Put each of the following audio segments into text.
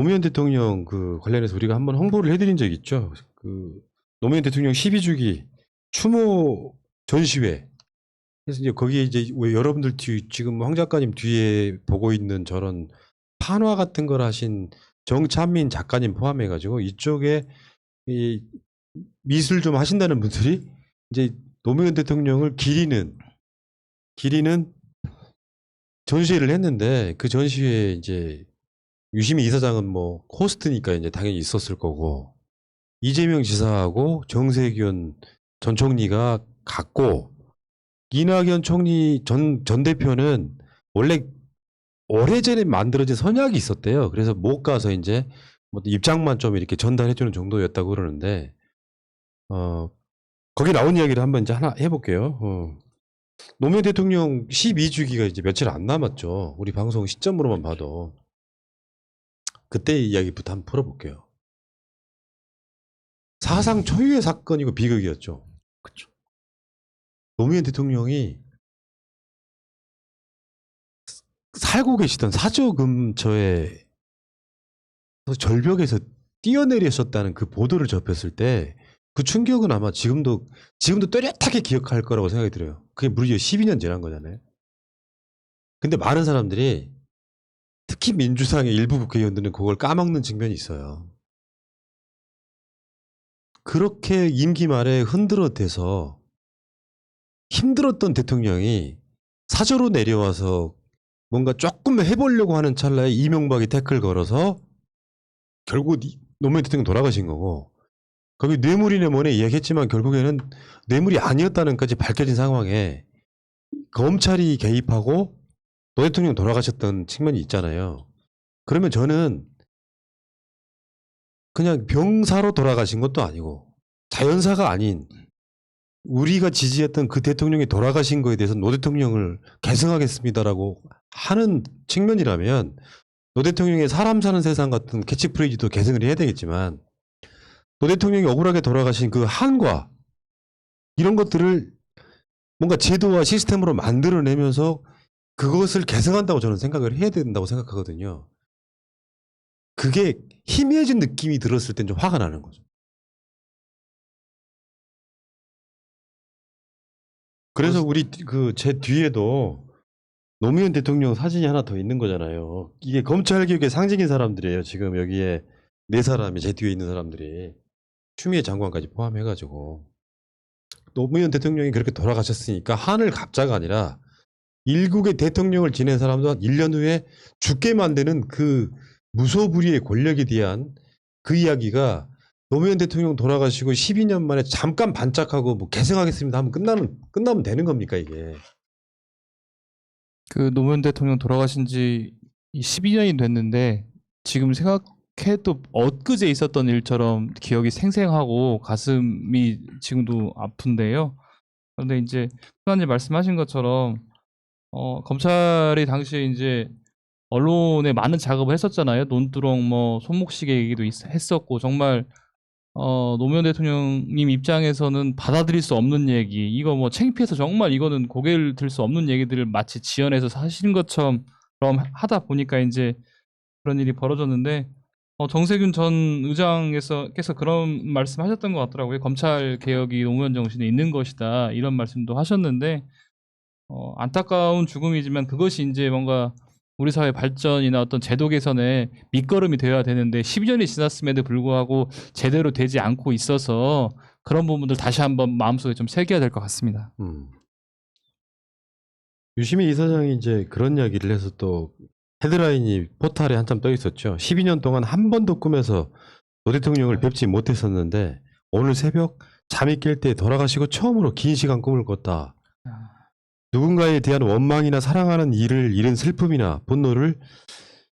노무현 대통령 그 관련해서 우리가 한번 홍보를 해드린 적이 있죠. 그 노무현 대통령 12주기 추모 전시회. 그래서 이제 거기에 이제 왜 여러분들 지금 황 작가님 뒤에 보고 있는 저런 판화 같은 걸 하신 정찬민 작가님 포함해가지고 이쪽에 이 미술 좀 하신다는 분들이 이제 노무현 대통령을 기리는 전시회를 했는데 그 전시회에 이제 유시민 이사장은 뭐 호스트니까 이제 당연히 있었을 거고 이재명 지사하고 정세균 전 총리가 갔고 이낙연 총리 전 대표는 원래 오래전에 만들어진 선약이 있었대요. 그래서 못 가서 이제 뭐 입장만 좀 이렇게 전달해주는 정도였다고 그러는데 거기 나온 이야기를 한번 이제 하나 해볼게요. 노무현 대통령 12주기가 이제 며칠 안 남았죠. 우리 방송 시점으로만 봐도 그때 이야기부터 한번 풀어볼게요. 사상 초유의 사건이고 비극이었죠. 그쵸. 노무현 대통령이 살고 계시던 사저 근처에 절벽에서 뛰어내리셨다는 그 보도를 접했을 때 그 충격은 아마 지금도 또렷하게 기억할 거라고 생각이 들어요. 그게 무려 12년 지난 거잖아요. 근데 많은 사람들이 특히 민주당의 일부 국회의원들은 그걸 까먹는 측면이 있어요. 그렇게 임기 말에 흔들어대서 힘들었던 대통령이 사저로 내려와서 뭔가 조금 해보려고 하는 찰나에 이명박이 태클 걸어서 결국 노무현 대통령 돌아가신 거고 거기 뇌물이네 뭐네 이야기했지만 결국에는 뇌물이 아니었다는 까지 밝혀진 상황에 검찰이 개입하고 노 대통령 돌아가셨던 측면이 있잖아요. 그러면 저는 그냥 병사로 돌아가신 것도 아니고 자연사가 아닌 우리가 지지했던 그 대통령이 돌아가신 거에 대해서 노 대통령을 계승하겠습니다라고 하는 측면이라면 노 대통령의 사람 사는 세상 같은 캐치프레이즈도 계승을 해야 되겠지만 노 대통령이 억울하게 돌아가신 그 한과 이런 것들을 뭔가 제도와 시스템으로 만들어내면서 그것을 계승한다고 저는 생각을 해야 된다고 생각하거든요. 그게 희미해진 느낌이 들었을 땐 좀 화가 나는 거죠. 그래서 우리 그 제 뒤에도 노무현 대통령 사진이 하나 더 있는 거잖아요. 이게 검찰 개혁의 상징인 사람들이에요. 지금 여기에 네 사람이 제 뒤에 있는 사람들이 추미애 장관까지 포함해가지고 노무현 대통령이 그렇게 돌아가셨으니까 한을 갑자가 아니라 일국의 대통령을 지낸 사람도 한 1년 후에 죽게 만드는 그 무소불위의 권력에 대한 그 이야기가 노무현 대통령 돌아가시고 12년 만에 잠깐 반짝하고 뭐 계승하겠습니다 하면 끝나면 되는 겁니까 이게. 그 노무현 대통령 돌아가신 지 12년이 됐는데 지금 생각해도 엊그제 있었던 일처럼 기억이 생생하고 가슴이 지금도 아픈데요. 그런데 이제 수사님 말씀하신 것처럼 검찰이 당시에 이제 언론에 많은 작업을 했었잖아요. 논두렁 뭐 손목시계 얘기도 했었고 정말 노무현 대통령님 입장에서는 받아들일 수 없는 얘기, 이거 뭐 창피해서 정말 이거는 고개를 들 수 없는 얘기들을 마치 지어내서 사실인 것처럼 하다 보니까 이제 그런 일이 벌어졌는데 정세균 전 의장께서 그런 말씀하셨던 것 같더라고요. 검찰 개혁이 노무현 정신에 있는 것이다 이런 말씀도 하셨는데 안타까운 죽음이지만 그것이 이제 뭔가 우리 사회 발전이나 어떤 제도 개선의 밑거름이 되어야 되는데 12년이 지났음에도 불구하고 제대로 되지 않고 있어서 그런 부분들 다시 한번 마음속에 좀 새겨야 될 것 같습니다. 유시민 이사장이 이제 그런 이야기를 해서 또 헤드라인이 포탈에 한참 떠 있었죠. 12년 동안 한 번도 꿈에서 노 대통령을 뵙지 못했었는데 오늘 새벽 잠이 깰 때 돌아가시고 처음으로 긴 시간 꿈을 꿨다. 누군가에 대한 원망이나 사랑하는 일을 잃은 슬픔이나 분노를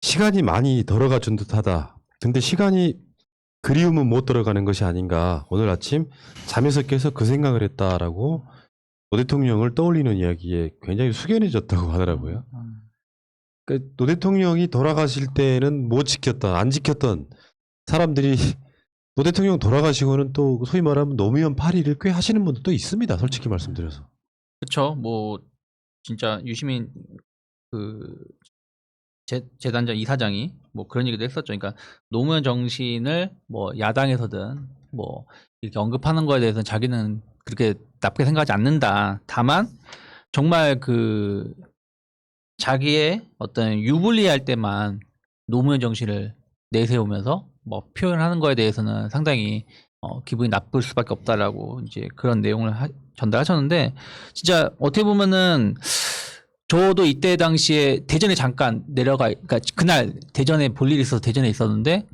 시간이 많이 덜어가 준 듯하다. 근데 시간이 그리움은 못 들어가는 것이 아닌가. 오늘 아침 잠에서 깨서 그 생각을 했다라고 노 대통령을 떠올리는 이야기에 굉장히 숙연해졌다고 하더라고요. 그러니까 노 대통령이 돌아가실 때는 못 지켰던, 안 지켰던 사람들이 노 대통령 돌아가시고는 또 소위 말하면 노무현 파리를 꽤 하시는 분도 또 있습니다. 솔직히 말씀드려서. 그쵸. 뭐 진짜 유시민 그 재단장 이사장이 뭐 그런 얘기도 했었죠. 그러니까 노무현 정신을 뭐 야당에서든 뭐 이렇게 언급하는 거에 대해서는 자기는 그렇게 나쁘게 생각하지 않는다. 다만 정말 그 자기의 어떤 유불리할 때만 노무현 정신을 내세우면서 뭐 표현하는 거에 대해서는 상당히 기분이 나쁠 수밖에 없다라고 이제 그런 내용을 전달하셨는데, 진짜 어떻게 보면은 저도 이때 당시에 대전에 잠깐 그러니까 그날 대전에 볼 일이 있어서 대전에 있었는데,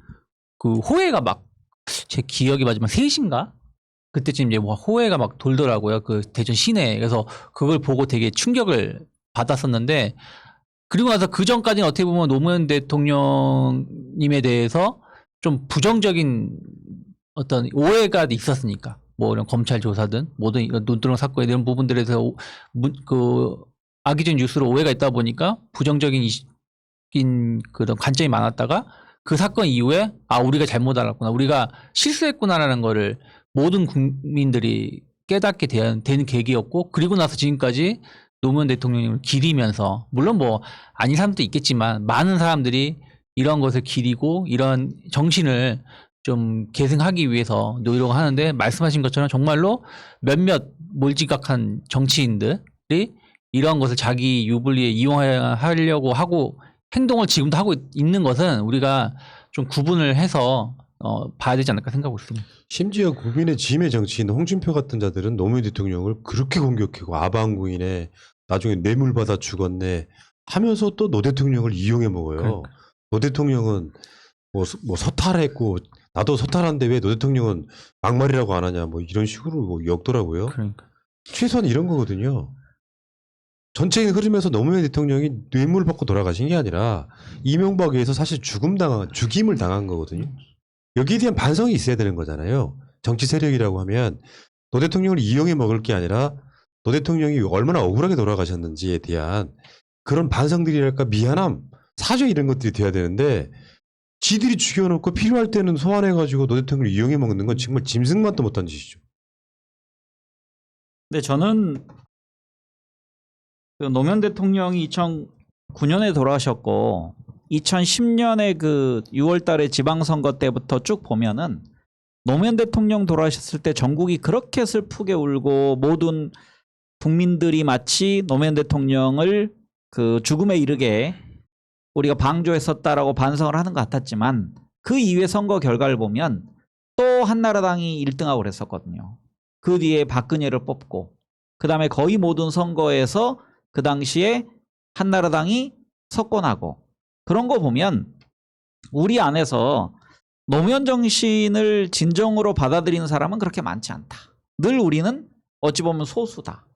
그 호해가 막 제 기억이 맞으면 3시인가? 그때쯤 이제 뭐 호해가 막 돌더라고요. 그 대전 시내에. 그래서 그걸 보고 되게 충격을 받았었는데, 그리고 나서 그 전까지는 어떻게 보면 노무현 대통령님에 대해서 좀 부정적인 어떤 오해가 있었으니까, 뭐 이런 검찰 조사든 모든 이런 논두렁 사건 이런 부분들에서 그 악의적 뉴스로 오해가 있다 보니까 부정적인 그런 관점이 많았다가, 그 사건 이후에 우리가 잘못 알았구나, 우리가 실수했구나라는 거를 모든 국민들이 깨닫게 되는 계기였고, 그리고 나서 지금까지 노무현 대통령님을 기리면서, 물론 뭐 아닌 사람도 있겠지만 많은 사람들이 이런 것을 기리고 이런 정신을 좀 계승하기 위해서 노력을 하는데, 말씀하신 것처럼 정말로 몇몇 몰지각한 정치인들이 이런 것을 자기 유불리에 이용하려고 하고 행동을 지금도 하고 있는 것은 우리가 좀 구분을 해서 봐야 되지 않을까 생각하고 있습니다. 심지어 국민의 지임의 정치인 홍준표 같은 자들은 노무현 대통령을 그렇게 공격하고 아방구인에 나중에 뇌물 받아 죽었네 하면서 또 노 대통령을 이용해 먹어요. 그러니까. 노 대통령은 뭐 서탈했고 나도 서탈한데 왜 노 대통령은 막말이라고 안 하냐 뭐 이런 식으로 뭐 역더라고요. 그러니까. 최소한 이런 거거든요. 전체적인 흐름에서 노무현 대통령이 뇌물 받고 돌아가신 게 아니라 이명박에 의해서 사실 죽임을 당한 거거든요. 여기에 대한 반성이 있어야 되는 거잖아요. 정치 세력이라고 하면 노 대통령을 이용해 먹을 게 아니라 노 대통령이 얼마나 억울하게 돌아가셨는지에 대한 그런 반성들이랄까, 미안함, 사죄 이런 것들이 돼야 되는데, 지들이 죽여놓고 필요할 때는 소환해가지고 노 대통령을 이용해 먹는 건 정말 짐승만도 못한 짓이죠. 근데 저는 그 노무현 대통령이 2009년에 돌아가셨고 2010년에 그 6월 달에 지방선거 때부터 쭉 보면은 노무현 대통령 돌아가셨을 때 전국이 그렇게 슬프게 울고 모든 국민들이 마치 노무현 대통령을 그 죽음에 이르게 우리가 방조했었다라고 반성을 하는 것 같았지만, 그 이후의 선거 결과를 보면 또 한나라당이 1등하고 그랬었거든요. 그 뒤에 박근혜를 뽑고, 그 다음에 거의 모든 선거에서 그 당시에 한나라당이 석권하고, 그런 거 보면 우리 안에서 노무현 정신을 진정으로 받아들이는 사람은 그렇게 많지 않다. 늘 우리는 어찌 보면 소수다.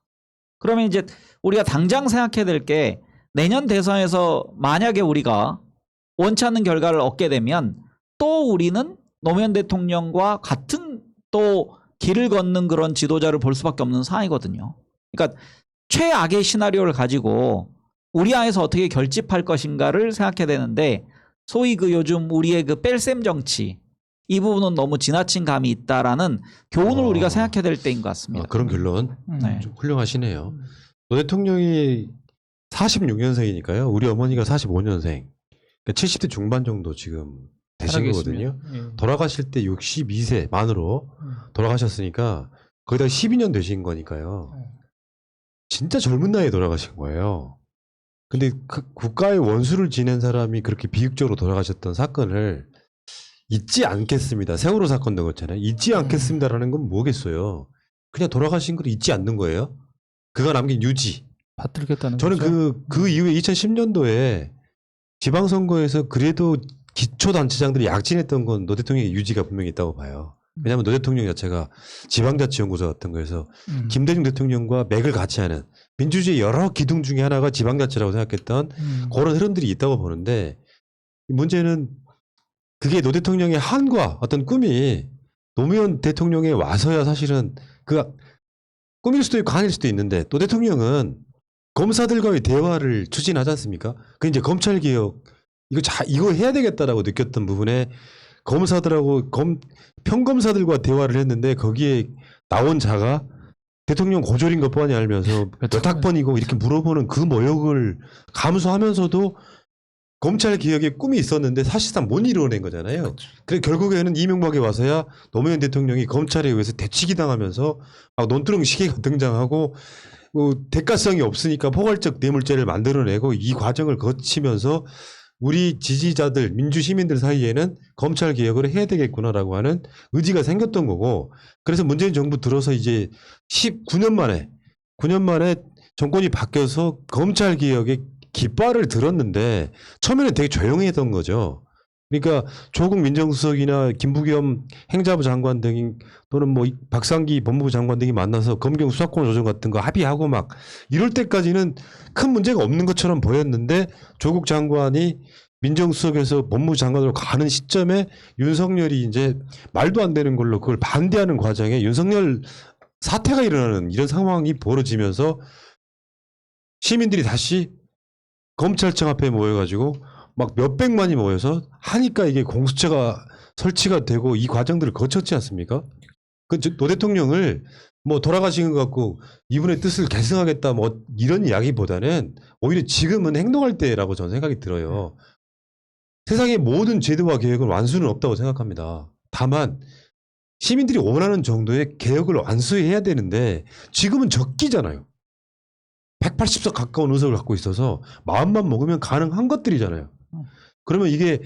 그러면 이제 우리가 당장 생각해야 될 게, 내년 대선에서 만약에 우리가 원치 않는 결과를 얻게 되면 또 우리는 노무현 대통령과 같은 또 길을 걷는 그런 지도자를 볼 수밖에 없는 상황이거든요. 그러니까 최악의 시나리오를 가지고 우리 안에서 어떻게 결집할 것인가를 생각해야 되는데, 소위 그 요즘 우리의 그 뺄셈 정치, 이 부분은 너무 지나친 감이 있다라는 교훈을 우리가 생각해야 될 때인 것 같습니다. 그런 결론 네. 좀 훌륭하시네요. 노 대통령이 46년생이니까요. 우리 어머니가 45년생. 그러니까 70대 중반 정도 지금 되신 거거든요. 예. 돌아가실 때 62세 만으로 돌아가셨으니까 거기다 12년 되신 거니까요. 진짜 젊은 나이에 돌아가신 거예요. 근데 그 국가의 원수를 지낸 사람이 그렇게 비극적으로 돌아가셨던 사건을 잊지 않겠습니다. 세월호 사건도 그렇잖아요. 잊지 않겠습니다라는 건 뭐겠어요. 그냥 돌아가신 걸 잊지 않는 거예요. 그가 남긴 유지. 받들겠다는 저는 거죠. 그 이후에 2010년도에 지방선거에서 그래도 기초단체장들이 약진했던 건 노 대통령의 유지가 분명히 있다고 봐요. 왜냐하면 노 대통령 자체가 지방자치연구소 같은 거에서 김대중 대통령과 맥을 같이 하는 민주주의 여러 기둥 중에 하나가 지방자치라고 생각했던 그런 흐름들이 있다고 보는데, 문제는 그게 노 대통령의 한과 어떤 꿈이 노무현 대통령에 와서야 사실은 그 꿈일 수도 있고 아닐 수도 있는데, 노 대통령은 검사들과의 대화를 추진하지 않습니까? 그 이제 검찰 개혁 이거 해야 되겠다라고 느꼈던 부분에 검사들하고 평검사들과 대화를 했는데, 거기에 나온 자가 대통령 고졸인 것 뻔히 알면서 몇 학번이고 이렇게 물어보는 그 모욕을 감수하면서도 검찰 개혁의 꿈이 있었는데 사실상 못 이루어낸 거잖아요. 그래 결국에는 이명박이 와서야 노무현 대통령이 검찰에 의해서 대치기 당하면서 막 논두렁 시계가 등장하고 대가성이 없으니까 포괄적 뇌물죄를 만들어내고 이 과정을 거치면서 우리 지지자들 민주시민들 사이에는 검찰 개혁을 해야 되겠구나라고 하는 의지가 생겼던 거고 그래서 문재인 정부 들어서 이제 9년 만에 정권이 바뀌어서 검찰 개혁에 깃발을 들었는데 처음에는 되게 조용히 했던 거죠. 그러니까 조국 민정수석이나 김부겸 행자부 장관 등 또는 뭐 박상기 법무부 장관 등이 만나서 검경 수사권 조정 같은 거 합의하고 막 이럴 때까지는 큰 문제가 없는 것처럼 보였는데 조국 장관이 민정수석에서 법무부 장관으로 가는 시점에 윤석열이 이제 말도 안 되는 걸로 그걸 반대하는 과정에 윤석열 사태가 일어나는 이런 상황이 벌어지면서 시민들이 다시 검찰청 앞에 모여가지고 막 몇백만이 모여서 하니까 이게 공수처가 설치가 되고 이 과정들을 거쳤지 않습니까? 노 대통령을 뭐 돌아가신 것 같고 이분의 뜻을 계승하겠다 뭐 이런 이야기보다는 오히려 지금은 행동할 때라고 저는 생각이 들어요. 세상의 모든 제도와 개혁은 완수는 없다고 생각합니다. 다만 시민들이 원하는 정도의 개혁을 완수해야 되는데 지금은 적기잖아요. 180석 가까운 의석을 갖고 있어서 마음만 먹으면 가능한 것들이잖아요. 그러면 이게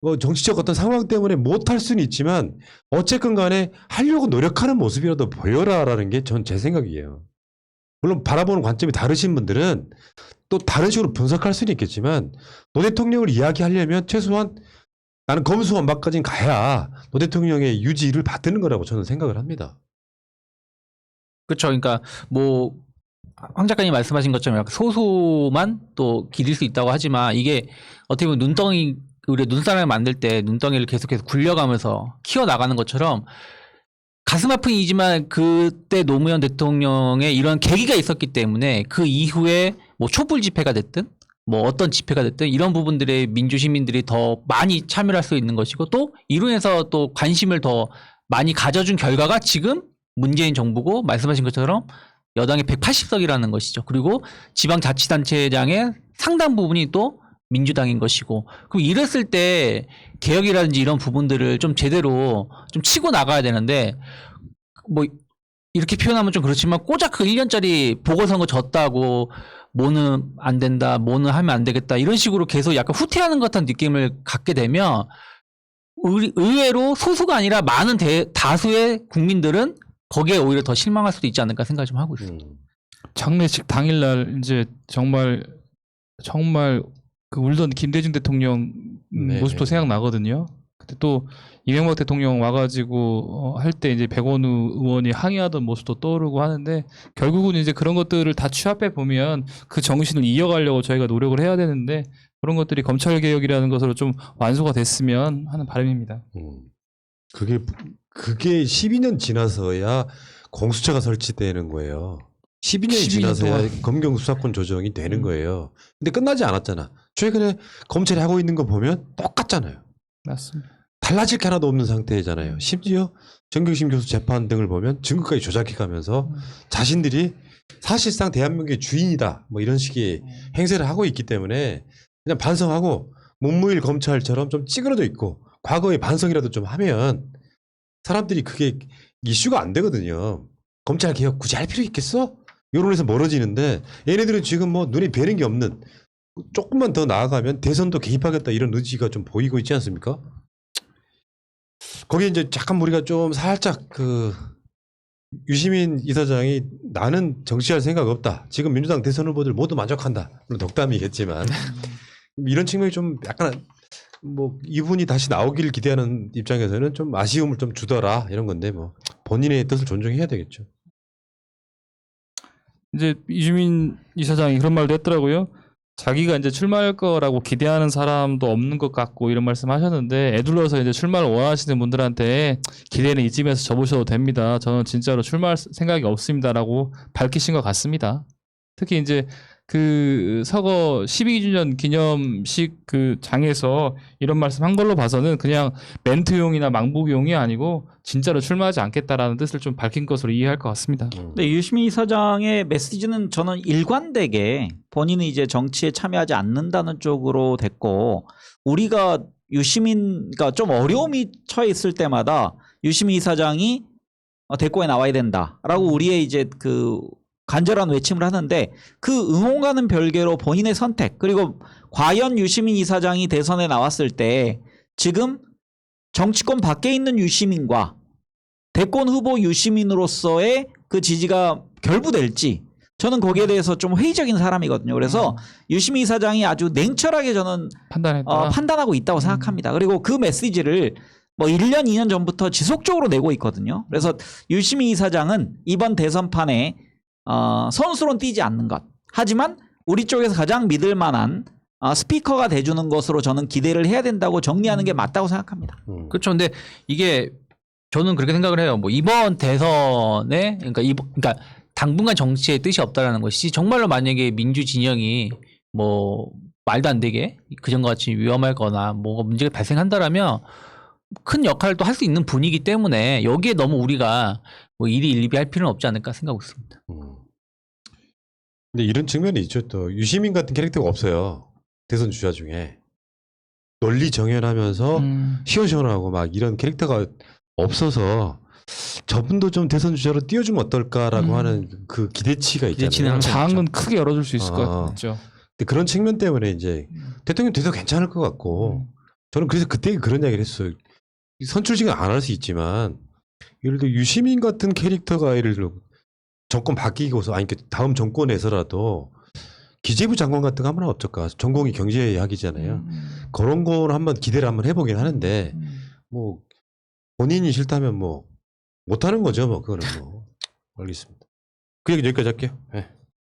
뭐 정치적 어떤 상황 때문에 못할 수는 있지만 어쨌건 간에 하려고 노력하는 모습이라도 보여라라는 게 전 제 생각이에요. 물론 바라보는 관점이 다르신 분들은 또 다른 식으로 분석할 수는 있겠지만 노 대통령을 이야기하려면 최소한 나는 검수완박까지는 가야 노 대통령의 유지를 받드는 거라고 저는 생각을 합니다. 그렇죠. 그러니까 뭐 황 작가님 말씀하신 것처럼 약간 소수만 또 기릴 수 있다고 하지만 이게 어떻게 보면 눈덩이 우리 눈사람을 만들 때 눈덩이를 계속해서 굴려가면서 키워나가는 것처럼 가슴 아픈 일이지만 그때 노무현 대통령의 이런 계기가 있었기 때문에 그 이후에 뭐 촛불 집회가 됐든 뭐 어떤 집회가 됐든 이런 부분들에 민주 시민들이 더 많이 참여할 수 있는 것이고 또 이로 인해서 또 관심을 더 많이 가져준 결과가 지금 문재인 정부고 말씀하신 것처럼 여당의 180석이라는 것이죠. 그리고 지방자치단체장의 상당 부분이 또 민주당인 것이고 그럼 이랬을 때 개혁이라든지 이런 부분들을 좀 제대로 좀 치고 나가야 되는데 뭐 이렇게 표현하면 좀 그렇지만 꼬작 그 1년짜리 보궐선거 졌다고 뭐는 안 된다 뭐는 하면 안 되겠다 이런 식으로 계속 약간 후퇴하는 것 같은 느낌을 갖게 되면 의외로 소수가 아니라 많은 다수의 국민들은 거기에 오히려 더 실망할 수도 있지 않을까 생각 좀 하고 있어요. 장례식 당일날 이제 정말 그 울던 김대중 대통령 네. 모습도 생각나거든요. 그때 또 이명박 대통령 와가지고 할 때 이제 백원우 의원이 항의하던 모습도 떠오르고 하는데 결국은 이제 그런 것들을 다 취합해 보면 그 정신을 이어가려고 저희가 노력을 해야 되는데 그런 것들이 검찰 개혁이라는 것으로 좀 완수가 됐으면 하는 바람입니다. 그게 12년 지나서야 공수처가 설치되는 거예요. 12년이 12년 지나서야 동안. 검경 수사권 조정이 되는 거예요. 근데 끝나지 않았잖아. 최근에 검찰이 하고 있는 거 보면 똑같잖아요. 맞습니다. 달라질 게 하나도 없는 상태잖아요. 심지어 정경심 교수 재판 등을 보면 증거까지 조작해 가면서 자신들이 사실상 대한민국의 주인이다. 뭐 이런 식의 행세를 하고 있기 때문에 그냥 반성하고 문무일 검찰처럼 좀 찌그러져 있고 과거의 반성이라도 좀 하면 사람들이 그게 이슈가 안 되거든요. 검찰 개혁 굳이 할 필요 있겠어? 여론에서 멀어지는데 얘네들은 지금 뭐 눈에 뵈는 게 없는 조금만 더 나아가면 대선도 개입하겠다 이런 의지가 좀 보이고 있지 않습니까? 거기에 이제 잠깐 우리가 좀 살짝 그 유시민 이사장이 나는 정치할 생각 없다. 지금 민주당 대선 후보들 모두 만족한다. 물론 덕담이겠지만 이런 측면이 좀 약간 뭐 이분이 다시 나오길 기대하는 입장에서는 좀 아쉬움을 좀 주더라 이런 건데 뭐 본인의 뜻을 존중해야 되겠죠. 이제 이주민 이사장이 그런 말도 했더라고요. 자기가 이제 출마할 거라고 기대하는 사람도 없는 것 같고 이런 말씀하셨는데 애둘러서 이제 출마를 원하시는 분들한테 기대는 이쯤에서 접으셔도 됩니다. 저는 진짜로 출마할 생각이 없습니다라고 밝히신 것 같습니다. 특히 이제 그 서거 12주년 기념식 그 장에서 이런 말씀한 걸로 봐서는 그냥 멘트용이나 망부용이 아니고 진짜로 출마하지 않겠다라는 뜻을 좀 밝힌 것으로 이해할 것 같습니다. 근데 유시민 이사장의 메시지는 저는 일관되게 본인은 이제 정치에 참여하지 않는다는 쪽으로 됐고, 우리가 유시민가 좀 어려움이 처해 있을 때마다 유시민 이사장이 대권에 나와야 된다라고 우리의 이제 그 간절한 외침을 하는데, 그 응원과는 별개로 본인의 선택, 그리고 과연 유시민 이사장이 대선에 나왔을 때 지금 정치권 밖에 있는 유시민과 대권 후보 유시민으로서의 그 지지가 결부될지, 저는 거기에 대해서 좀 회의적인 사람이거든요. 그래서 유시민 이사장이 아주 냉철하게 저는 판단하고 있다고 생각합니다. 그리고 그 메시지를 뭐 1년, 2년 전부터 지속적으로 내고 있거든요. 그래서 유시민 이사장은 이번 대선판에 선수로는 뛰지 않는 것. 하지만 우리 쪽에서 가장 믿을 만한 스피커가 돼주는 것으로 저는 기대를 해야 된다고 정리하는 게 맞다고 생각합니다. 그렇죠. 근데 이게 저는 그렇게 생각을 해요. 뭐 이번 대선에 그러니까 당분간 정치에 뜻이 없다라는 것이 정말로 만약에 민주 진영이 뭐 말도 안 되게 그전과 같이 위험하거나 뭐가 문제가 발생한다라면 큰 역할을 또 할 수 있는 분이기 때문에 여기에 너무 우리가 뭐 일이 일비할 필요는 없지 않을까 생각하고 있습니다. 근데 이런 측면이 있죠. 또 유시민 같은 캐릭터가 없어요. 대선 주자 중에 논리 정연하면서 시원시원하고 막 이런 캐릭터가 없어서 저분도 좀 대선 주자로 띄워주면 어떨까라고 하는 그 기대치가 있잖아요. 기대치는 항상 장은 크게 열어줄 수 있을 것 같죠. 근데 그런 측면 때문에 이제 대통령 돼도 괜찮을 것 같고, 저는 그래서 그때 그런 이야기를 했어요. 선출직은 안 할 수 있지만 예를 들어 유시민 같은 캐릭터가 예를 들어 정권 바뀌고서 아니 다음 정권에서라도 기재부 장관 같은 거 하면 어떨까? 전공이 경제학이잖아요. 그런 거는 한번 기대를 한번 해보긴 하는데 뭐 본인이 싫다면 뭐 못하는 거죠. 뭐 그거는 뭐 알겠습니다. 그 얘기 여기까지 할게요. 네.